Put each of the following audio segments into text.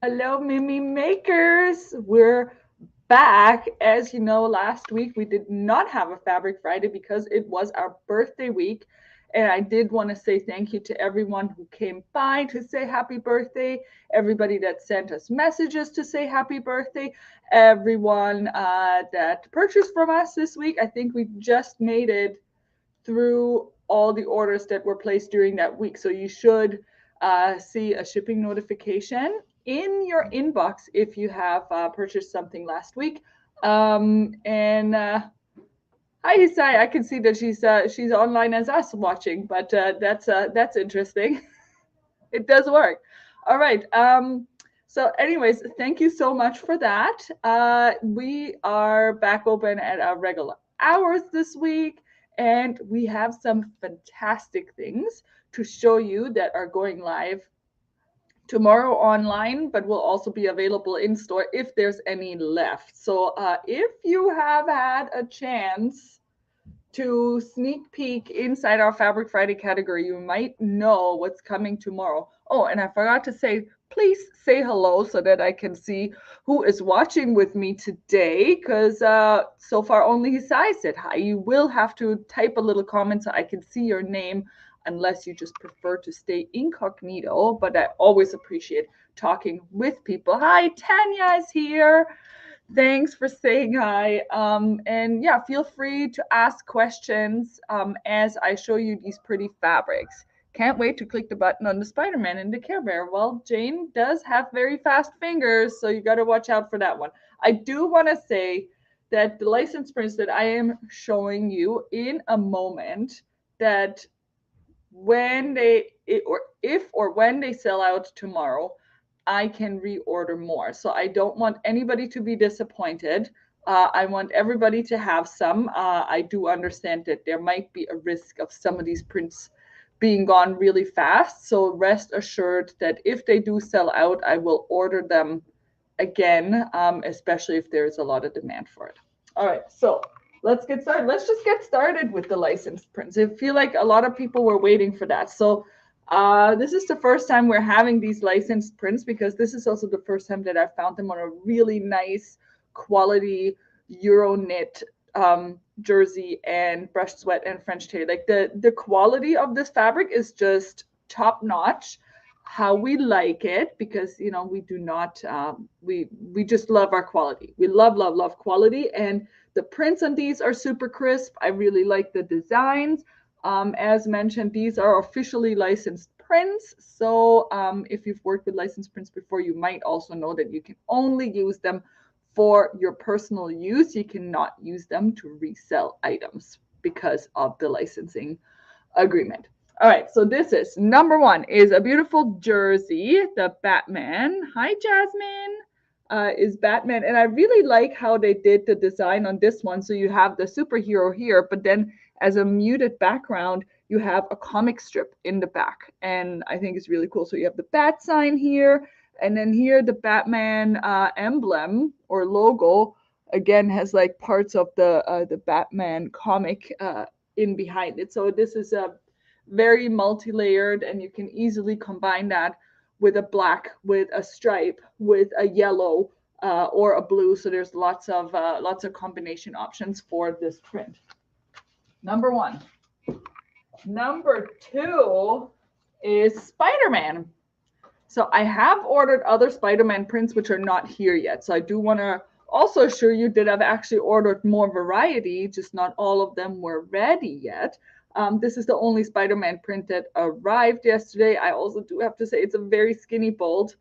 Hello, Mimi Makers. We're back. As you know, last week we did not have a Fabric Friday because it was our birthday week. And I did want to say thank you to everyone who came by to say happy birthday, everybody that sent us messages to say happy birthday, everyone that purchased from us this week. I think we just made it through all the orders that were placed during that week. So you should see a shipping notification in your inbox if you have purchased something last week. And Hi, Isai. I can see that she's online as us watching, but that's interesting. It does work. All right. So, anyways, thank you so much for that. We are back open at our regular hours this week, and we have some fantastic things to show you that are going live tomorrow online, but will also be available in store if there's any left. So, if you have had a chance to sneak peek inside our Fabric Friday category, you might know what's coming tomorrow. Oh, and I forgot to say, please say hello so that I can see who is watching with me today, because so far only Hisai said hi. You will have to type a little comment so I can see your name, unless you just prefer to stay incognito, but I always appreciate talking with people. Hi, Tanya is here. Thanks for saying hi. And yeah, feel free to ask questions as I show you these pretty fabrics. Can't wait to click the button on the Spider-Man and the Care Bear. Well, Jane does have very fast fingers, so you got to watch out for that one. I do want to say that the license prints that I am showing you in a moment, that when or if or when they sell out tomorrow, I can reorder more. So I don't want anybody to be disappointed. I want everybody to have some. I do understand that there might be a risk of some of these prints being gone really fast. So rest assured that if they do sell out, I will order them again, especially if there's a lot of demand for it. All right, so let's get started. Let's just get started with the licensed prints. I feel like a lot of people were waiting for that. So this is the first time we're having these licensed prints, because this is also the first time that I found them on a really nice quality Euro knit jersey and brushed sweat and French terry. Like the quality of this fabric is just top notch. How we like it, because we do not we just love our quality. We love quality, and the prints on these are super crisp. I really like the designs. As mentioned, these are officially licensed prints, so if you've worked with licensed prints before, you might also know that you can only use them for your personal use. You cannot use them to resell items because of the licensing agreement. All right, so this is number one, is a beautiful jersey, the Batman. Hi, Jasmine. Is Batman, and I really like how they did the design on this one. So you have the superhero here, but then as a muted background, you have a comic strip in the back, and I think it's really cool. So you have the bat sign here, and then here the Batman emblem or logo again has like parts of the Batman comic in behind it. So this is a very multi-layered, and you can easily combine that with a black, with a stripe, with a yellow, or a blue. So there's lots of combination options for this print. Number one. Number two is Spider-Man. So I have ordered other Spider-Man prints which are not here yet. So I do want to also assure you that I've actually ordered more variety, just not all of them were ready yet. This is the only Spider-Man print that arrived yesterday. I also do have to say it's a very skinny bolt.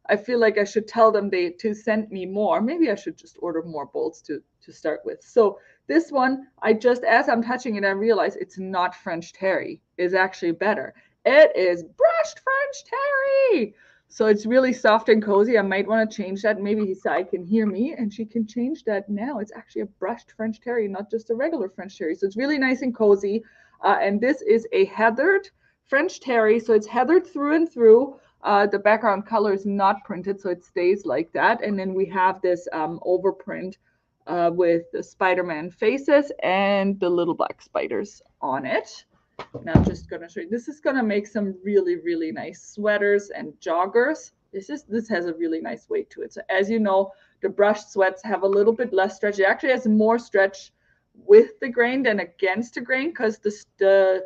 I feel like I should tell them to send me more. Maybe I should just order more bolts to start with. So this one, as I'm touching it, I realize it's not French terry. It's actually better. It is brushed French terry. So it's really soft and cozy. I might want to change that. Maybe Hisai can hear me and she can change that now. It's actually a brushed French terry, not just a regular French terry. So it's really nice and cozy. And this is a heathered French terry. So it's heathered through and through. The background color is not printed, so it stays like that. And then we have this overprint with the Spider-Man faces and the little black spiders on it. And I'm just going to show you. This is going to make some really, really nice sweaters and joggers. This has a really nice weight to it. So as you know, the brushed sweats have a little bit less stretch. It actually has more stretch with the grain than against the grain, because the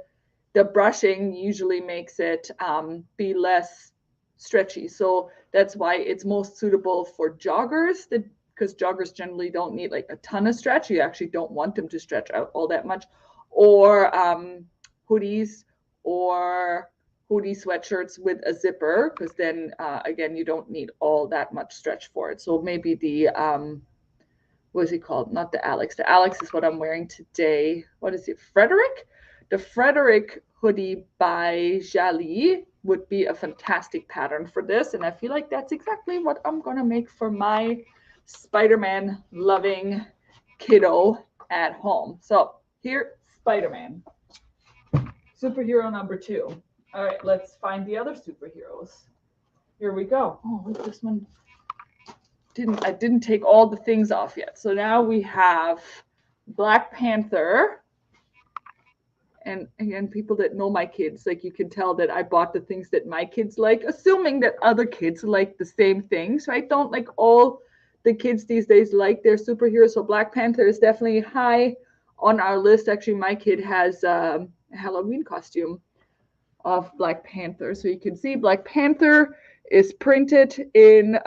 brushing usually makes it be less stretchy. So that's why it's most suitable for joggers, because joggers generally don't need like a ton of stretch. You actually don't want them to stretch out all that much. Or hoodies, or hoodie sweatshirts with a zipper, because then again, you don't need all that much stretch for it. So maybe the what is he called? Not the Alex. The Alex is what I'm wearing today. What is it? Frederick? The Frederick hoodie by Challis would be a fantastic pattern for this. And I feel like that's exactly what I'm going to make for my Spider-Man loving kiddo at home. So here, Spider-Man. Superhero number 2. All right, let's find the other superheroes. Here we go. Oh, look, this one. I didn't take all the things off yet. So now we have Black Panther. And again, people that know my kids, like, you can tell that I bought the things that my kids like, assuming that other kids like the same things, right? Don't like all the kids these days like their superheroes. So Black Panther is definitely high on our list. Actually, my kid has a Halloween costume of Black Panther. So you can see Black Panther is printed in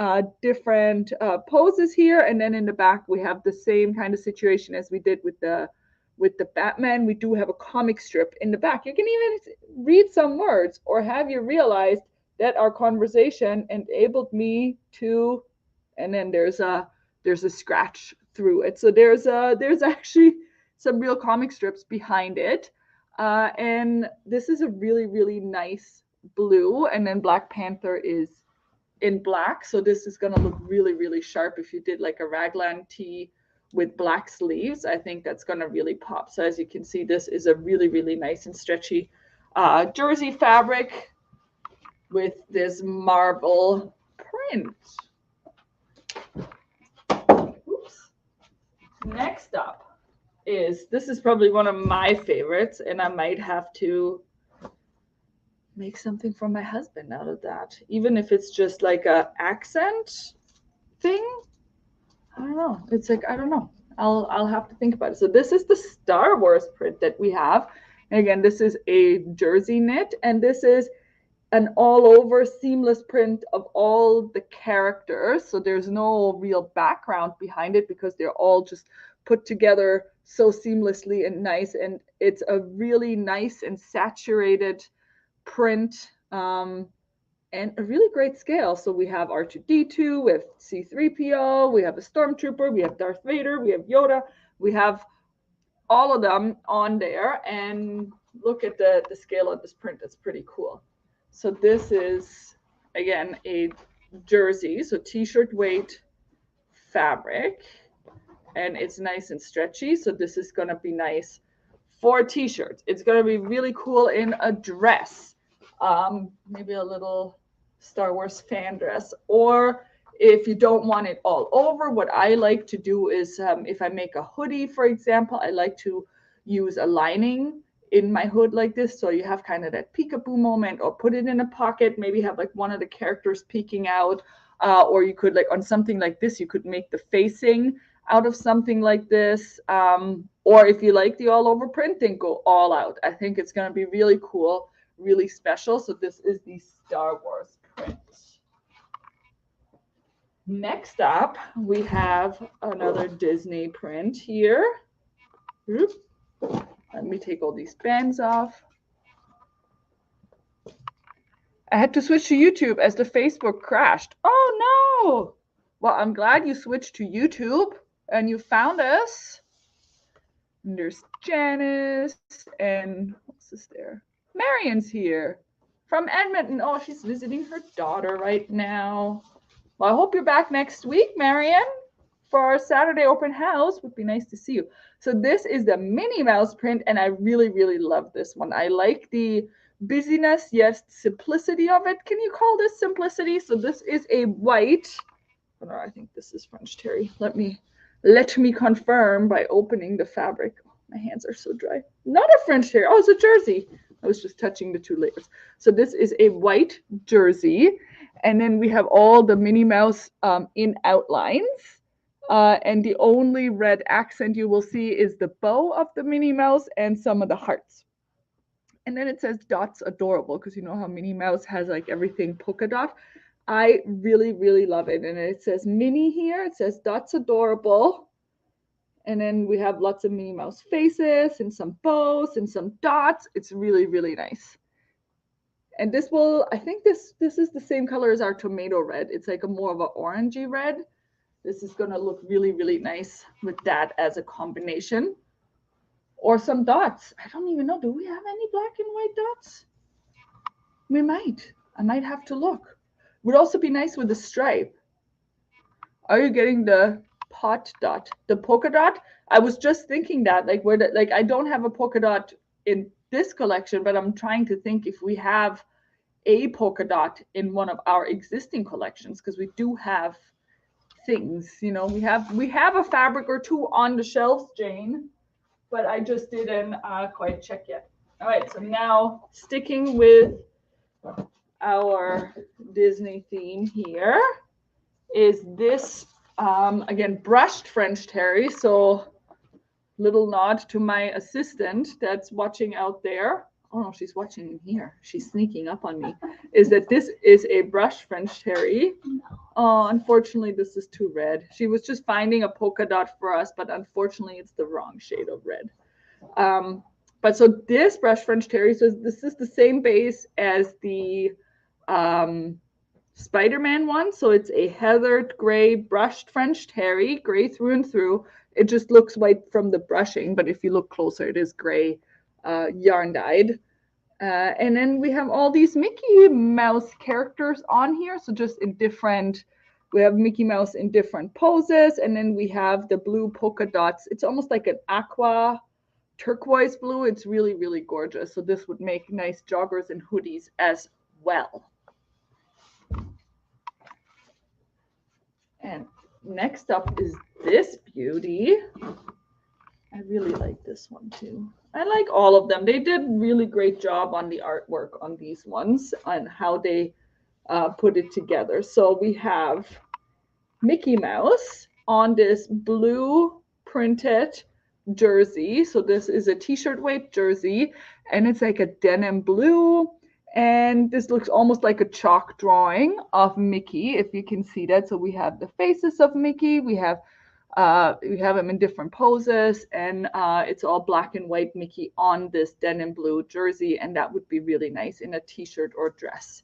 different poses here. And then in the back, we have the same kind of situation as we did with the Batman. We do have a comic strip in the back. You can even read some words, or have you realized that our conversation enabled me to, and then there's a scratch through it. So there's actually some real comic strips behind it. And this is a really, really nice blue. And then Black Panther is in black. So this is going to look really, really sharp if you did like a raglan tee with black sleeves. I think that's going to really pop. So as you can see, this is a really, really nice and stretchy jersey fabric with this marble print. Oops. Next up is, this is probably one of my favorites, and I might have to make something for my husband out of that, even if it's just like a accent thing. I don't know. It's like, I don't know. I'll have to think about it. So this is the Star Wars print that we have. And again, this is a jersey knit, and this is an all over seamless print of all the characters. So there's no real background behind it, because they're all just put together so seamlessly and nice. And it's a really nice and saturated print, and a really great scale. So we have R2-D2, we have C-3PO, we have a Stormtrooper, we have Darth Vader, we have Yoda, we have all of them on there. And look at the scale of this print. It's pretty cool. So this is, again, a jersey, so t-shirt weight fabric, and it's nice and stretchy. So this is going to be nice for t-shirts. It's going to be really cool in a dress, maybe a little Star Wars fan dress. Or if you don't want it all over, what I like to do is, if I make a hoodie, for example, I like to use a lining in my hood like this, so you have kind of that peekaboo moment, or put it in a pocket, maybe have like one of the characters peeking out, or you could, like on something like this, you could make the facing out of something like this, or if you like the all over print, then go all out. I think it's going to be really cool, really special. So this is the Star Wars print. Next up, we have another Disney print here. Let me take all these bands off. I had to switch to YouTube as the Facebook crashed. Oh no! Well, I'm glad you switched to YouTube and you found us. And there's Janice, and what's this there? Marion's here from Edmonton. Oh, she's visiting her daughter right now. Well, I hope you're back next week, Marion, for our Saturday open house. Would be nice to see you. So this is the Minnie Mouse print, and I really, really love this one. I like the busyness, yes, simplicity of it. Can you call this simplicity? So this is a white, oh, no, I think this is French terry. Let me confirm by opening the fabric. Oh, my hands are so dry. Not a French terry. Oh, it's a jersey. I was just touching the two layers. So this is a white jersey, And then we have all the Minnie Mouse in outlines. And the only red accent you will see is the bow of the Minnie Mouse and some of the hearts. And then it says dots adorable, because you know how Minnie Mouse has like everything polka dot. I really, really love it. And it says Minnie here. It says dots adorable. And then we have lots of Minnie Mouse faces and some bows and some dots. It's really, really nice. And this will, I think this is the same color as our tomato red. It's like a more of an orangey red. This is going to look really, really nice with that as a combination. Or some dots. I don't even know. Do we have any black and white dots? We might. I might have to look. Would also be nice with a stripe. Are you getting the pot dot? The polka dot? I was just thinking that, like, where the, like, I don't have a polka dot in this collection, but I'm trying to think if we have a polka dot in one of our existing collections, because we do have things, you know, we have a fabric or two on the shelves, Jane, but I just didn't quite check yet. All right, so now sticking with our Disney theme here is this, again, brushed French terry. So little nod to my assistant that's watching out there. Oh no, she's watching in here. She's sneaking up on me. Is that this is a brushed French terry. Oh, unfortunately, this is too red. She was just finding a polka dot for us, but unfortunately, it's the wrong shade of red. But so this brushed French terry, so this is the same base as the Spider-Man one. So it's a heathered gray brushed French terry, gray through and through. It just looks white from the brushing, but if you look closer, it is gray yarn dyed. And then we have all these Mickey Mouse characters on here. So just in different, we have Mickey Mouse in different poses. And then we have the blue polka dots. It's almost like an aqua turquoise blue. It's really, really gorgeous. So this would make nice joggers and hoodies as well. And next up is this beauty. I really like this one too. I like all of them. They did a really great job on the artwork on these ones and how they put it together. So we have Mickey Mouse on this blue printed jersey. So this is a t-shirt weight jersey, and it's like a denim blue. And this looks almost like a chalk drawing of Mickey, if you can see that. So we have the faces of Mickey. We have him in different poses, and it's all black and white Mickey on this denim blue jersey, and that would be really nice in a t-shirt or dress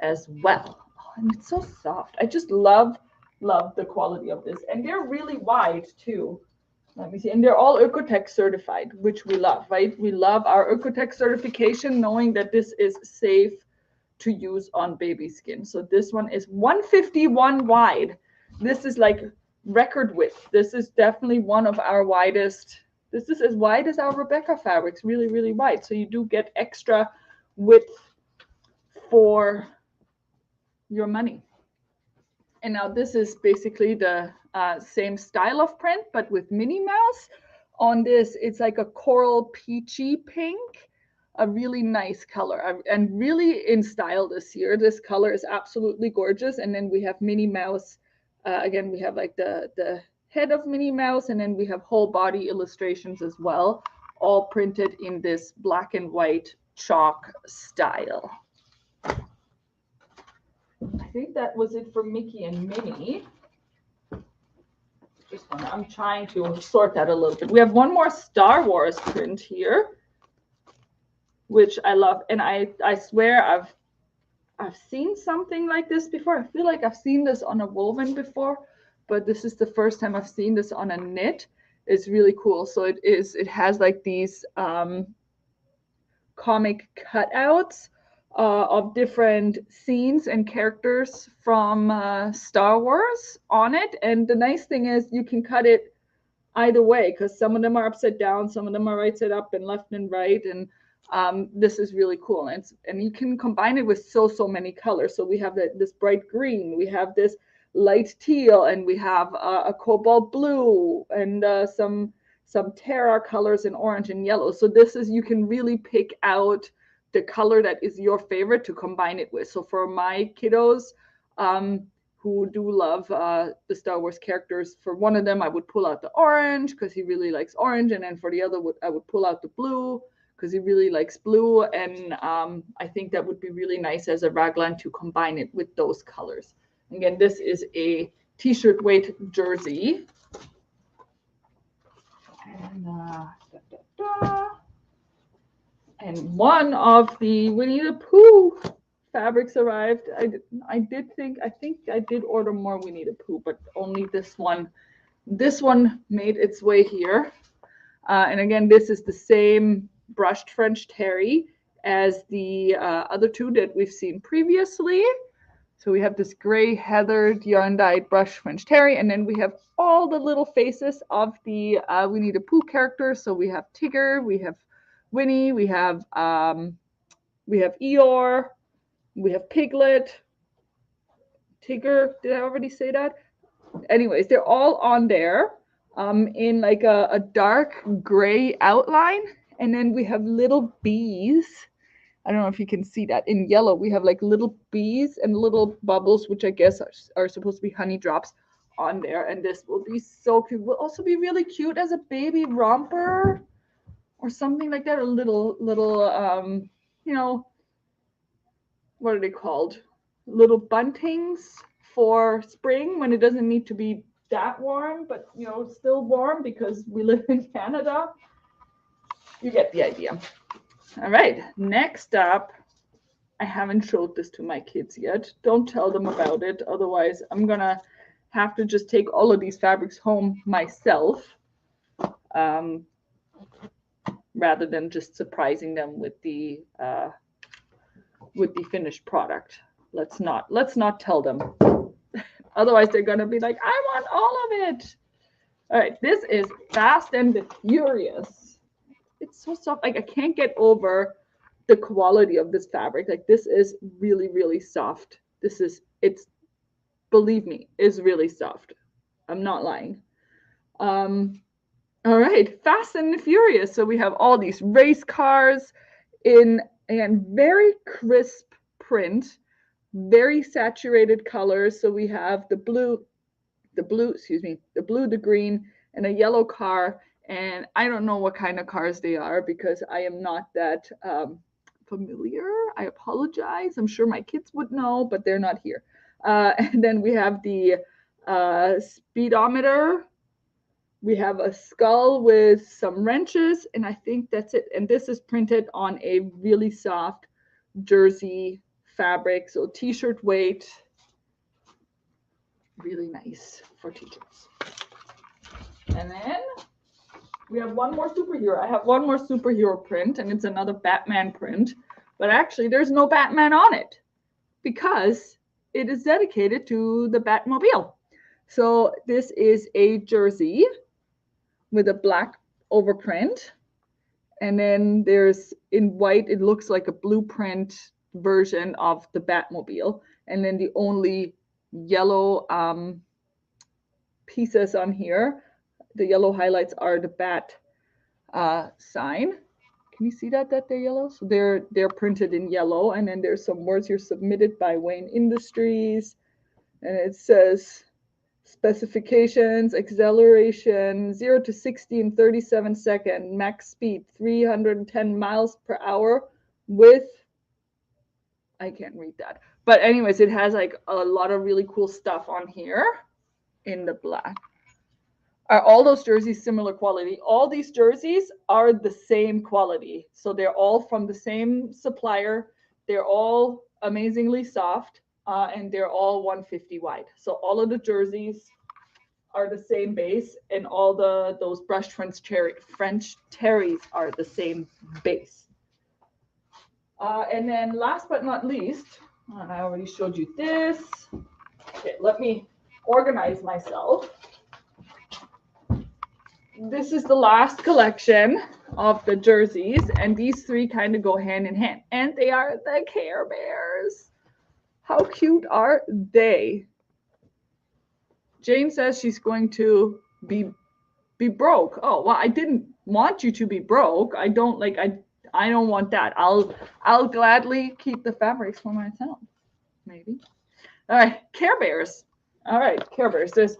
as well. Oh, and it's so soft. I just love the quality of this, and they're really wide too. Let me see, and they're all Oeko-Tex certified, which we love, right? We love our Oeko-Tex certification, knowing that this is safe to use on baby skin. So this one is 151 wide. This is like record width. This is definitely one of our widest. This is as wide as our Rebecca fabrics, really, really wide. So you do get extra width for your money. And now this is basically the same style of print, but with Minnie Mouse. On this, it's like a coral peachy pink, a really nice color, and really in style this year. This color is absolutely gorgeous. And then we have Minnie Mouse. Again, we have like the head of Minnie Mouse, and then we have whole body illustrations as well, all printed in this black and white chalk style. I think that was it for Mickey and Minnie. I'm trying to sort that a little bit. We have one more Star Wars print here, which I love, and I swear I've seen something like this before. I feel like I've seen this on a woven before, but this is the first time I've seen this on a knit. It's really cool. So it has like these comic cutouts of different scenes and characters from Star Wars on it. And the nice thing is you can cut it either way, because some of them are upside down, some of them are right side up and left and right. And this is really cool. And you can combine it with so many colors. So we have this bright green, we have this light teal, and we have a cobalt blue, and some Terra colors in orange and yellow. So this is, you can really pick out the color that is your favorite to combine it with. So for my kiddos who do love the Star Wars characters, for one of them I would pull out the orange because he really likes orange, and then for the other I would pull out the blue because he really likes blue, and I think that would be really nice as a raglan to combine it with those colors. Again, this is a t-shirt weight jersey. And one of the Winnie the Pooh fabrics arrived. I think I did order more Winnie the Pooh, but only this one. This one made its way here. And again, this is the same brushed French terry as the other two that we've seen previously. So we have this gray heathered yarn-dyed brushed French terry, and then we have all the little faces of the Winnie the Pooh characters. So we have Tigger, we have Winnie, we have Eeyore, we have Piglet, Tigger. Did I already say that? Anyways, they're all on there in like a dark gray outline, and then we have little bees. I don't know if you can see that in yellow. We have like little bees and little bubbles, which I guess are supposed to be honey drops on there. And this will be so cute. Will also be really cute as a baby romper or something like that. A little, you know, what are they called? Little buntings for spring when it doesn't need to be that warm, but you know, still warm because we live in Canada. You get the idea. All right, next up, I haven't showed this to my kids yet. Don't tell them about it. Otherwise, I'm going to have to just take all of these fabrics home myself rather than just surprising them with the finished product. Let's not tell them. Otherwise, they're going to be like, I want all of it. All right, this is Fast and the Furious. It's so soft. Like I can't get over the quality of this fabric. Like this is really, really soft. Believe me, is really soft. I'm not lying. All right, Fast and the Furious. So we have all these race cars in a very crisp print, very saturated colors. So we have the blue, the green, and a yellow car. And I don't know what kind of cars they are because I am not that familiar. I apologize. I'm sure my kids would know, but they're not here. And then we have the speedometer. We have a skull with some wrenches, and I think that's it. And this is printed on a really soft jersey fabric, so t-shirt weight. Really nice for t-shirts. And then we have one more superhero. I have one more superhero print, and it's another Batman print. But actually, there's no Batman on it because it is dedicated to the Batmobile. So this is a jersey with a black overprint. And then there's in white, it looks like a blueprint version of the Batmobile. And then the only yellow pieces on here, the yellow highlights are the bat sign. Can you see that they're yellow? So they're printed in yellow, and then there's some words here submitted by Wayne Industries, and it says specifications, acceleration 0 to 60 in 37 seconds, max speed 310 miles per hour with, I can't read that, but anyways, it has like a lot of really cool stuff on here in the black. Are all those jerseys similar quality? All these jerseys are the same quality. So they're all from the same supplier. They're all amazingly soft, and they're all 150 wide. So all of the jerseys are the same base, and all those brushed French terries are the same base. And then last but not least, I already showed you this. Okay, let me organize myself. This is the last collection of the jerseys, and these three kind of go hand in hand, and they are the Care Bears. How cute are they? Jane says she's going to be broke. Oh, well, I didn't want you to be broke. I don't like, I don't want that. I'll gladly keep the fabrics for myself, maybe. All right, Care Bears. All right, Care Bears. There's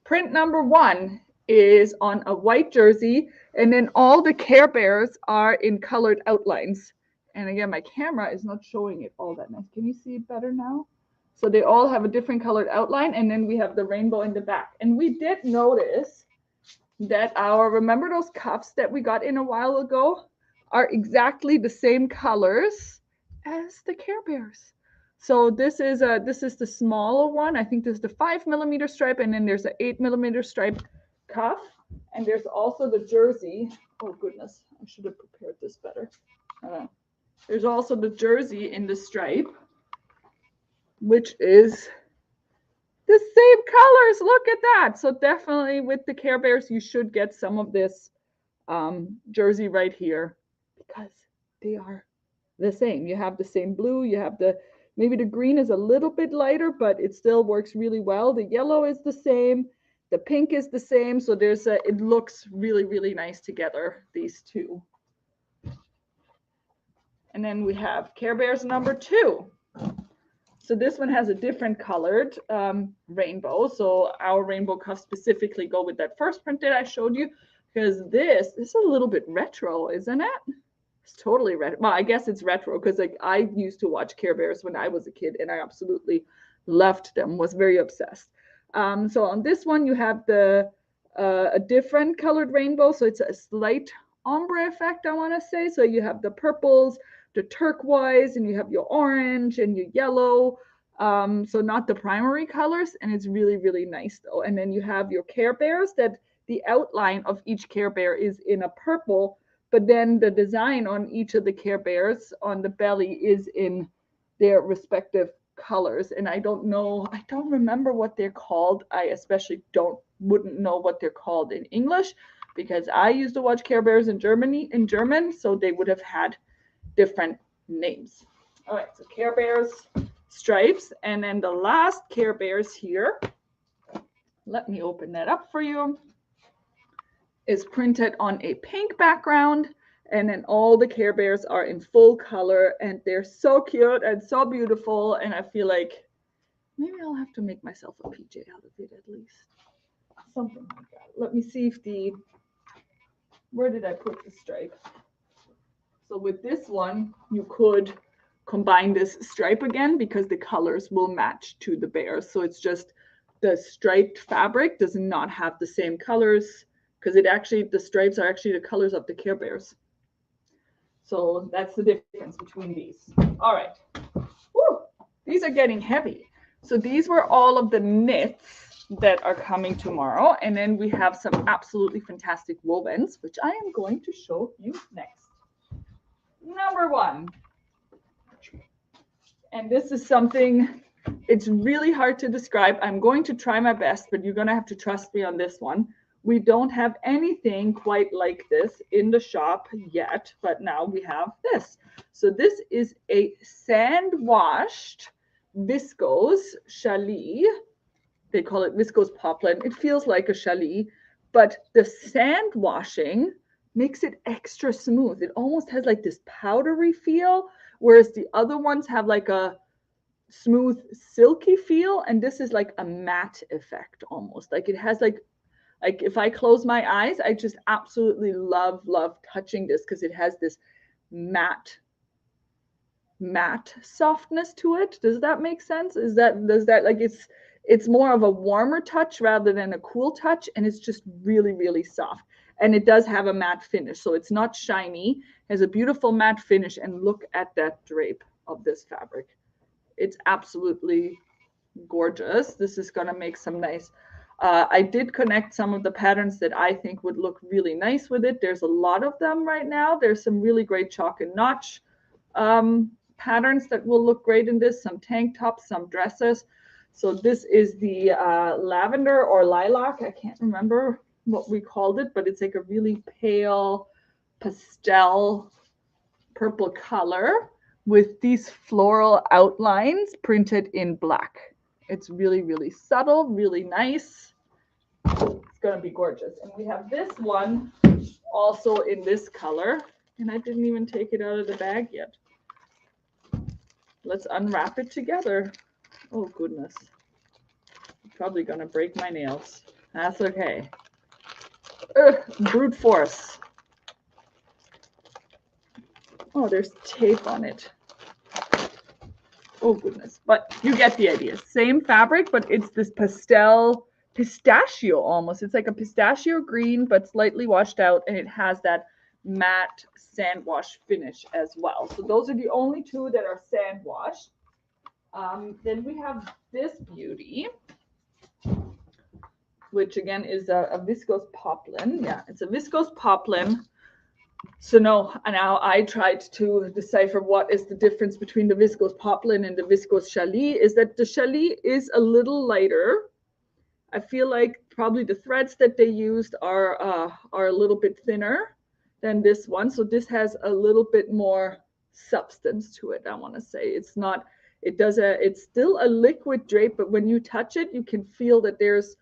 print number 1 is on a white jersey, and then all the Care Bears are in colored outlines. And again, my camera is not showing it all that nice. Can you see it better now? So they all have a different colored outline, and then we have the rainbow in the back. And we did notice that remember those cuffs that we got in a while ago are exactly the same colors as the Care Bears. So this is the smaller one. I think there's the 5mm stripe, and then there's an 8mm stripe cuff, and there's also the jersey. Oh goodness, I should have prepared this better. There's also the jersey in the stripe, which is the same colors. Look at that. So definitely with the Care Bears, you should get some of this jersey right here because they are the same. You have the same blue. You have maybe the green is a little bit lighter, but it still works really well. The yellow is the same. The pink is the same. So it looks really, really nice together, these two. And then we have Care Bears number 2. So this one has a different colored rainbow. So our rainbow cuffs specifically go with that first print that I showed you, because this is a little bit retro, isn't it? It's totally retro. Well, I guess it's retro because like I used to watch Care Bears when I was a kid, and I absolutely loved them, was very obsessed. So on this one, you have a different colored rainbow. So it's a slight ombre effect, I want to say. So you have the purples, the turquoise, and you have your orange and your yellow. So not the primary colors, and it's really, really nice though. And then you have your Care Bears that the outline of each Care Bear is in a purple, but then the design on each of the Care Bears on the belly is in their respective colors. And I don't remember what they're called. I especially wouldn't know what they're called in English, because I used to watch Care Bears in German, so they would have had different names. All right, so Care Bears stripes, and then the last Care Bears here, let me open that up for you, is printed on a pink background, and then all the Care Bears are in full color, and they're so cute and so beautiful, and I feel like maybe I'll have to make myself a PJ out of it at least. Something like that. Let me see if where did I put the stripe? So with this one, you could combine this stripe again because the colors will match to the bears. So it's just the striped fabric does not have the same colors because the stripes are actually the colors of the Care Bears. So that's the difference between these. All right. Woo, these are getting heavy. So these were all of the knits that are coming tomorrow. And then we have some absolutely fantastic wovens, which I am going to show you next. Number 1. And this is something, it's really hard to describe. I'm going to try my best, but you're going to have to trust me on this one. We don't have anything quite like this in the shop yet, but now we have this. So this is a sand-washed Viscose Challis. They call it Viscose Poplin. It feels like a challis, but the sand washing makes it extra smooth. It almost has like this powdery feel, whereas the other ones have like a smooth, silky feel, and this is like a matte effect almost. Like it has like if I close my eyes, I just absolutely love touching this because it has this matte softness to it. Does that make sense? Does that like it's more of a warmer touch rather than a cool touch, and it's just really, really soft. And it does have a matte finish, so it's not shiny. It has a beautiful matte finish, and look at that drape of this fabric. It's absolutely gorgeous. This is going to make some nice I did connect some of the patterns that I think would look really nice with it. There's a lot of them right now. There's some really great chalk and notch patterns that will look great in this, some tank tops, some dresses. So this is the lavender or lilac. I can't remember what we called it, but it's like a really pale pastel purple color with these floral outlines printed in black. It's really, really subtle, really nice. It's going to be gorgeous. And we have this one also in this color. And I didn't even take it out of the bag yet. Let's unwrap it together. Oh, goodness. I'm probably going to break my nails. That's okay. Ugh, brute force. Oh, there's tape on it. Oh, goodness. But you get the idea. Same fabric, but it's this pistachio almost. It's like a pistachio green, but slightly washed out, and it has that matte sand wash finish as well. So those are the only two that are sand washed. Then we have this beauty, which again is a Viscose Poplin. Yeah, it's a Viscose Poplin. So now I tried to decipher what is the difference between the Viscose Poplin and the Viscose Challis. Is that the Challis is a little lighter. I feel like probably the threads that they used are a little bit thinner than this one. So this has a little bit more substance to it, I want to say. It's not, it's still a liquid drape, but when you touch it, you can feel that there's,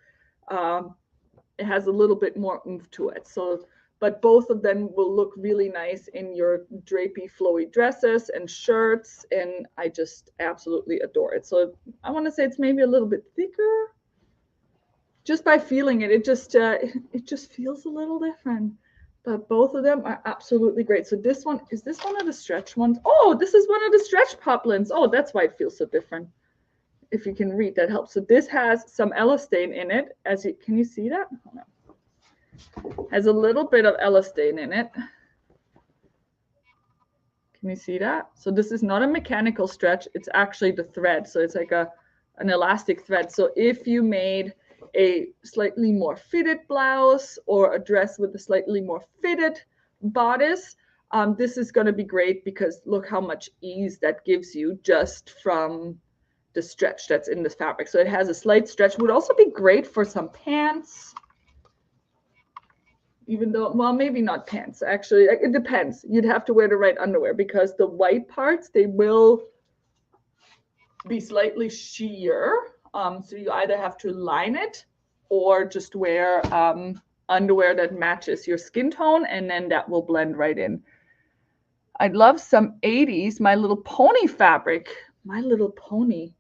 it has a little bit more oomph to it. So, but both of them will look really nice in your drapey, flowy dresses and shirts. And I just absolutely adore it. So I want to say it's maybe a little bit thicker. Just by feeling it, it just feels a little different. But both of them are absolutely great. So this one, is this one of the stretch ones? Oh, this is one of the stretch poplins. Oh, that's why it feels so different. If you can read, that helps. So this has some elastane in it. Can you see that? Hold on. Has a little bit of elastane in it. Can you see that? So this is not a mechanical stretch. It's actually the thread. So it's like an elastic thread. So if you made a slightly more fitted blouse or a dress with a slightly more fitted bodice, this is going to be great because look how much ease that gives you just from the stretch that's in this fabric. So it has a slight stretch. Would also be great for some pants. Even though, well, maybe not pants, actually. It depends. You'd have to wear the right underwear because the white parts, they will be slightly sheer. So you either have to line it or just wear underwear that matches your skin tone, and then that will blend right in. I'd love some 80s My Little Pony fabric. My Little Pony.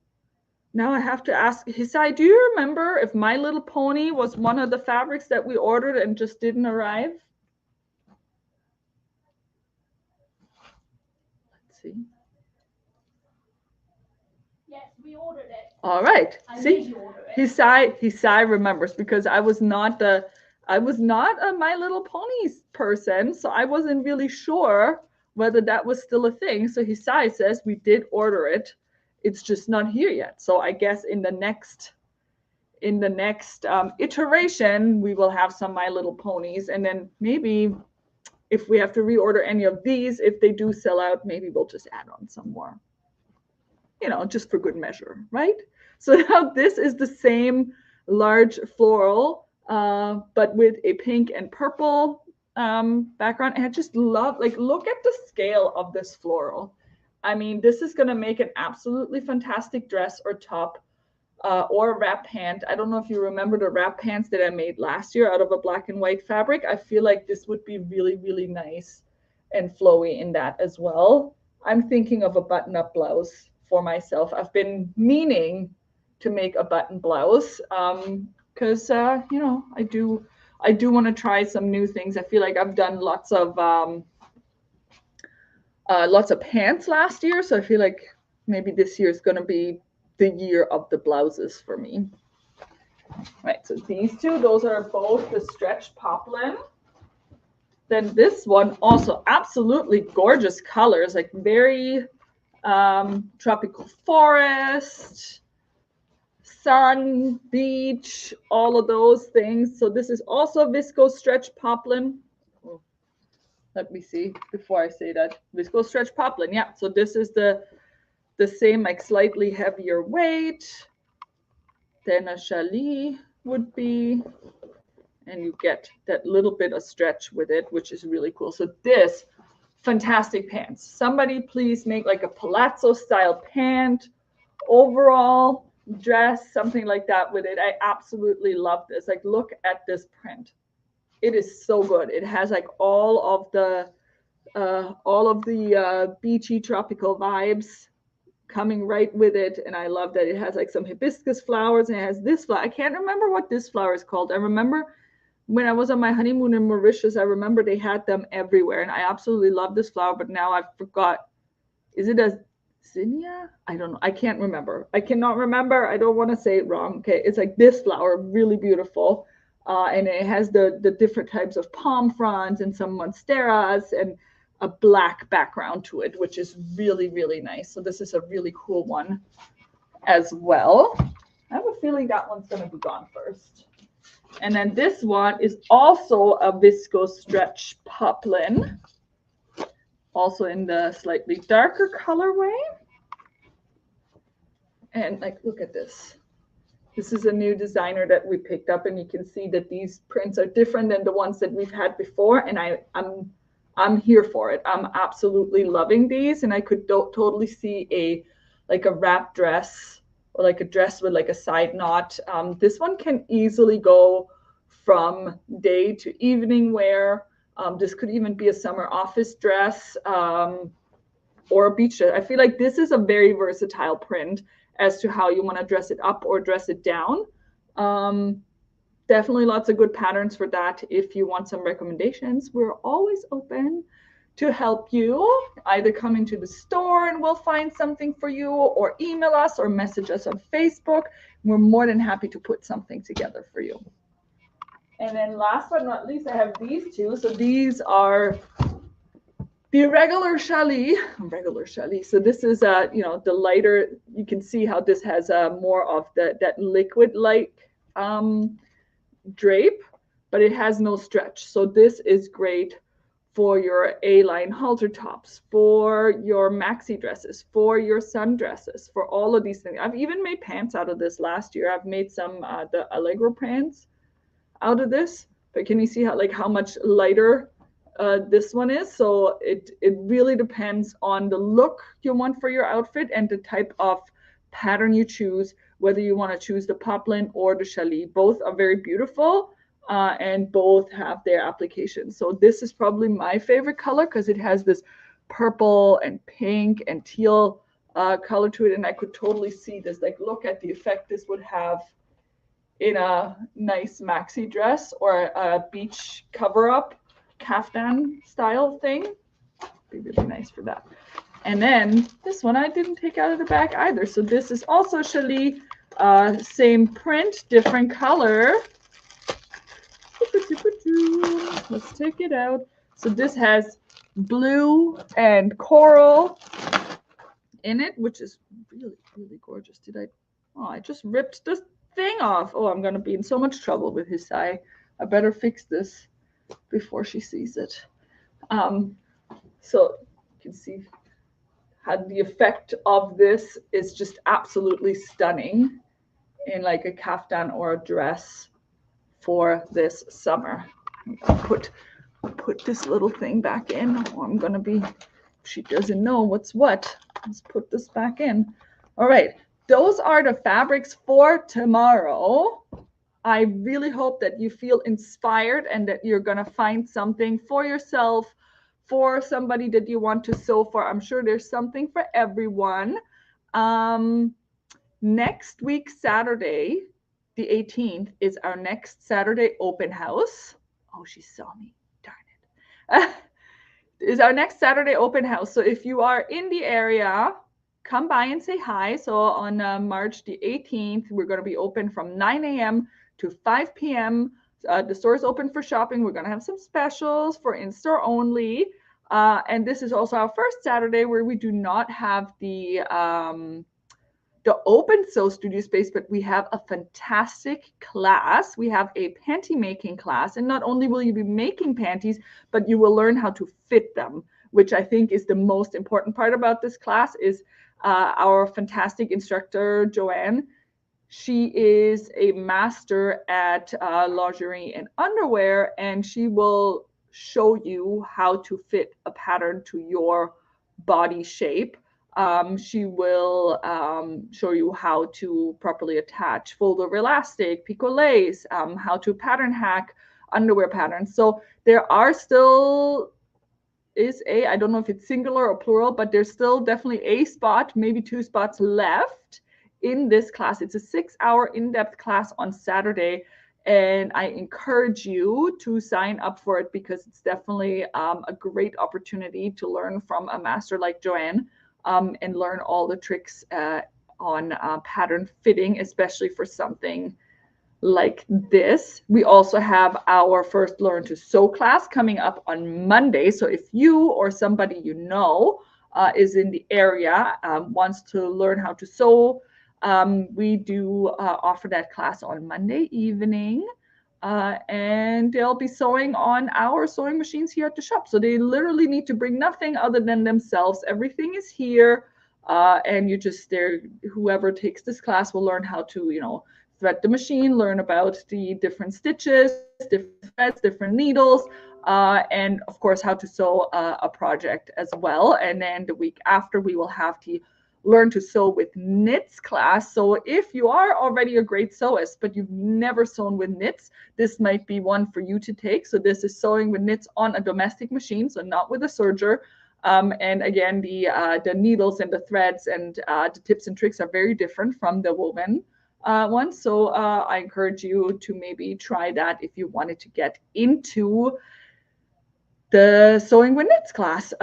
Now I have to ask, Hisai, do you remember if My Little Pony was one of the fabrics that we ordered and just didn't arrive? Let's see. Yes, we ordered it. All right. See, Hisai remembers because I was not a My Little Ponies person, so I wasn't really sure whether that was still a thing. So Hisai says we did order it. It's just not here yet. So I guess in the next iteration, we will have some My Little Ponies. And then maybe if we have to reorder any of these, if they do sell out, maybe we'll just add on some more, you know, just for good measure, right? So now this is the same large floral, but with a pink and purple background. And I just love, like, look at the scale of this floral. I mean, this is going to make an absolutely fantastic dress or top or a wrap pant. I don't know if you remember the wrap pants that I made last year out of a black and white fabric. I feel like this would be really, really nice and flowy in that as well. I'm thinking of a button-up blouse for myself. I've been meaning to make a button blouse because, you know, I do want to try some new things. I feel like I've done lots of pants last year, so I feel like maybe this year is going to be the year of the blouses for me. Right, so these two, those are both the stretch poplin. Then this one also absolutely gorgeous colors, like very tropical forest, sun, beach, all of those things. So this is also Viscose Stretch Poplin. Let me see before I say that. Viscose Stretch Poplin, yeah. So this is the same, like slightly heavier weight than a Challis would be. And you get that little bit of stretch with it, which is really cool. So this, fantastic pants. Somebody please make like a palazzo style pant, overall dress, something like that with it. I absolutely love this. Like, look at this print. It is so good. It has like all of the all of the beachy tropical vibes coming right with it. And I love that it has like some hibiscus flowers and it has this flower. I can't remember what this flower is called. I remember when I was on my honeymoon in Mauritius, I remember they had them everywhere. And I absolutely love this flower, but now I forgot. Is it a zinnia? I don't know. I can't remember. I cannot remember. I don't want to say it wrong. Okay. It's like this flower, really beautiful. And it has the different types of palm fronds and some monsteras and a black background to it, which is really, really nice. So this is a really cool one as well. I have a feeling that one's going to be gone first. And then this one is also a Viscose Stretch Poplin, also in the slightly darker colorway. And like, look at this. This is a new designer that we picked up, and you can see that these prints are different than the ones that we've had before. And I'm here for it. I'm absolutely loving these, and I could totally see a wrap dress or like a dress with like a side knot. This one can easily go from day to evening wear. This could even be a summer office dress or a beach dress. I feel like this is a very versatile print as to how you want to dress it up or dress it down. Definitely lots of good patterns for that. If you want some recommendations, we're always open to help you. Either come into the store and we'll find something for you, or email us or message us on Facebook. We're more than happy to put something together for you. And then last but not least, I have these two. So these are the regular challis. So this is the lighter. You can see how this has more of that liquid-like drape, but it has no stretch. So this is great for your A-line halter tops, for your maxi dresses, for your sundresses, for all of these things. I've even made pants out of this last year. I've made some the Allegro pants out of this. But can you see how much lighter this one is? So it really depends on the look you want for your outfit and the type of pattern you choose, whether you want to choose the poplin or the challis. Both are very beautiful and both have their applications. So this is probably my favorite color because it has this purple and pink and teal color to it, and I could totally see this. Like, look at the effect this would have in a nice maxi dress or a beach cover-up kaftan style thing. Be really nice for that. And then this one I didn't take out of the bag either. So this is also challis, same print, different color. Let's take it out. So this has blue and coral in it, which is really, really gorgeous. I just ripped this thing off. Oh, I'm going to be in so much trouble with his eye. I better fix this before she sees it. So you can see how the effect of this is just absolutely stunning in like a kaftan or a dress for this summer. I'll put this little thing back in, or I'm gonna be, she doesn't know what's what. Let's put this back in. All right, those are the fabrics for tomorrow. I really hope that you feel inspired and that you're gonna find something for yourself, for somebody that you want to sew for. I'm sure there's something for everyone. Next week, Saturday, the 18th, is our next Saturday open house. Oh, she saw me. Darn it. Is our next Saturday open house. So if you are in the area, come by and say hi. So on March the 18th, we're going to be open from 9 a.m. to 5 p.m. The store is open for shopping. We're going to have some specials for in-store only. And this is also our first Saturday where we do not have the open sew studio space, but we have a fantastic class. We have a panty making class, and not only will you be making panties, but you will learn how to fit them, which I think is the most important part about this class. Is our fantastic instructor, Joanne. She is a master at lingerie and underwear, and she will show you how to fit a pattern to your body shape. She will show you how to properly attach fold over elastic, picot lace, how to pattern hack underwear patterns. So there are still is I don't know if it's singular or plural, but there's still definitely a spot, maybe 2 spots left in this class. It's a 6-hour in-depth class on Saturday. And I encourage you to sign up for it because it's definitely a great opportunity to learn from a master like Joanne and learn all the tricks on pattern fitting, especially for something like this. We also have our first Learn to Sew class coming up on Monday. So if you or somebody you know is in the area, wants to learn how to sew, we do offer that class on Monday evening. And they'll be sewing on our sewing machines here at the shop. So they literally need to bring nothing other than themselves. Everything is here. And you just there, whoever takes this class will learn how to, thread the machine, learn about the different stitches, different threads, different needles, and of course how to sew a project as well. And then the week after we will have the Learn to Sew with Knits class. So if you are already a great sewist, but you've never sewn with knits, this might be one for you to take. So this is sewing with knits on a domestic machine, so not with a serger. And again, the needles and the threads and the tips and tricks are very different from the woven one. So I encourage you to maybe try that if you wanted to get into the Sewing with Knits class.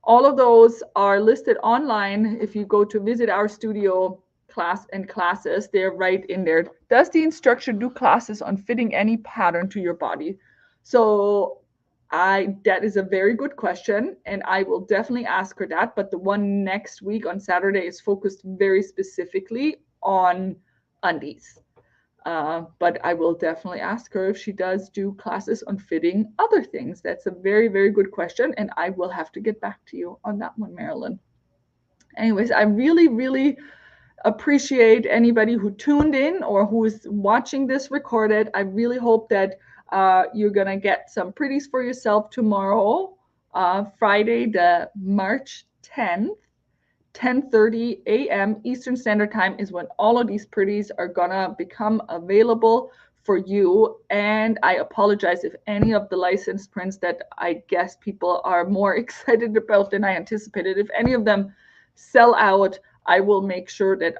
All of those are listed online. If you go to Visit Our Studio class and classes, they're right in there. Does the instructor do classes on fitting any pattern to your body? So that is a very good question, and I will definitely ask her that. But the one next week on Saturday is focused very specifically on undies. But I will definitely ask her if she does do classes on fitting other things. That's a very, very good question, and I will have to get back to you on that one, Marilyn. Anyways, I really, really appreciate anybody who tuned in or who is watching this recorded. I really hope that you're going to get some pretties for yourself tomorrow, Friday, the March 10th. 10:30 a.m. Eastern Standard Time is when all of these pretties are gonna become available for you. And I apologize if any of the licensed prints that I guess people are more excited about than I anticipated, if any of them sell out, I will make sure that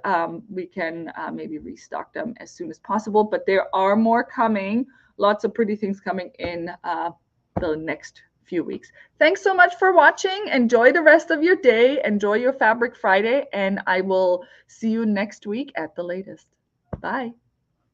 we can maybe restock them as soon as possible. But there are more coming, lots of pretty things coming in the next few weeks. Thanks so much for watching. Enjoy the rest of your day. Enjoy your Fabric Friday, and I will see you next week at the latest. Bye.